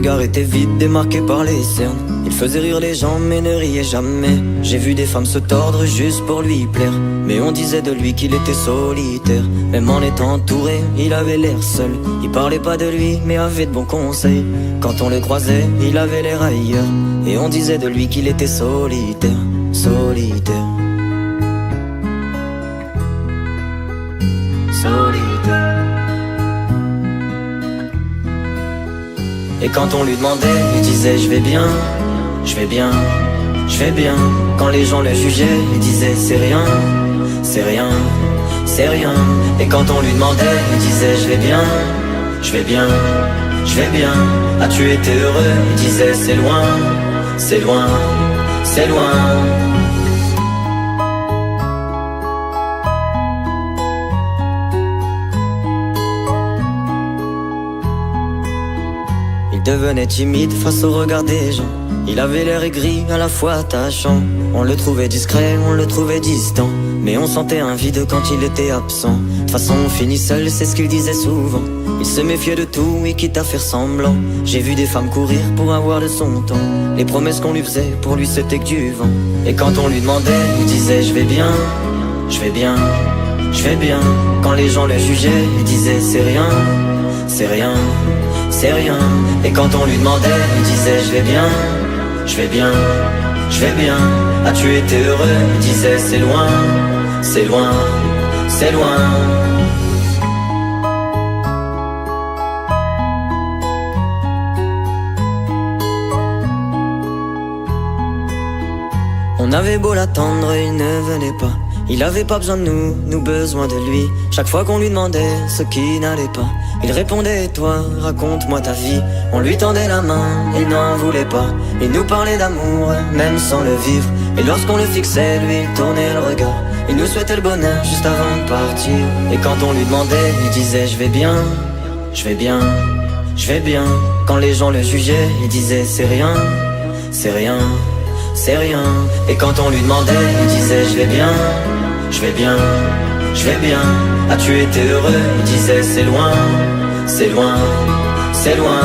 regard était vide, démarqué par les cernes. Il faisait rire les gens mais ne riait jamais. J'ai vu des femmes se tordre juste pour lui plaire, mais on disait de lui qu'il était solitaire. Même en étant entouré, il avait l'air seul. Il parlait pas de lui mais avait de bons conseils. Quand on le croisait, il avait l'air ailleurs, et on disait de lui qu'il était solitaire. Solitaire. Solitaire. Et quand on lui demandait, il disait je vais bien, je vais bien, je vais bien. Quand les gens le jugeaient, il disait c'est rien, c'est rien, c'est rien. Et quand on lui demandait, il disait je vais bien, je vais bien, je vais bien. As-tu été heureux? Il disait c'est loin, c'est loin, c'est loin. Il devenait timide face au regard des gens. Il avait l'air aigri, à la fois attachant. On le trouvait discret, on le trouvait distant, mais on sentait un vide quand il était absent. De toute façon on finit seul, c'est ce qu'il disait souvent. Il se méfiait de tout et quitte à faire semblant. J'ai vu des femmes courir pour avoir de son temps. Les promesses qu'on lui faisait, pour lui c'était que du vent. Et quand on lui demandait, il disait je vais bien, je vais bien, je vais bien. Quand les gens le jugeaient, il disait c'est rien, c'est rien, c'est rien. Et quand on lui demandait, il disait je vais bien, je vais bien, je vais bien. As-tu été heureux? Il disait c'est loin, c'est loin, c'est loin. On avait beau l'attendre, il ne venait pas. Il avait pas besoin de nous, nous besoin de lui. Chaque fois qu'on lui demandait ce qui n'allait pas, il répondait et toi, raconte-moi ta vie. On lui tendait la main, il n'en voulait pas. Il nous parlait d'amour, même sans le vivre. Et lorsqu'on le fixait, lui il tournait le regard. Il nous souhaitait le bonheur juste avant de partir. Et quand on lui demandait, il disait je vais bien, je vais bien, je vais bien. Quand les gens le jugeaient, il disait c'est rien, c'est rien, c'est rien. Et quand on lui demandait, il disait je vais bien, je vais bien, je vais bien. As-tu été heureux? Il disait c'est loin, c'est loin, c'est loin.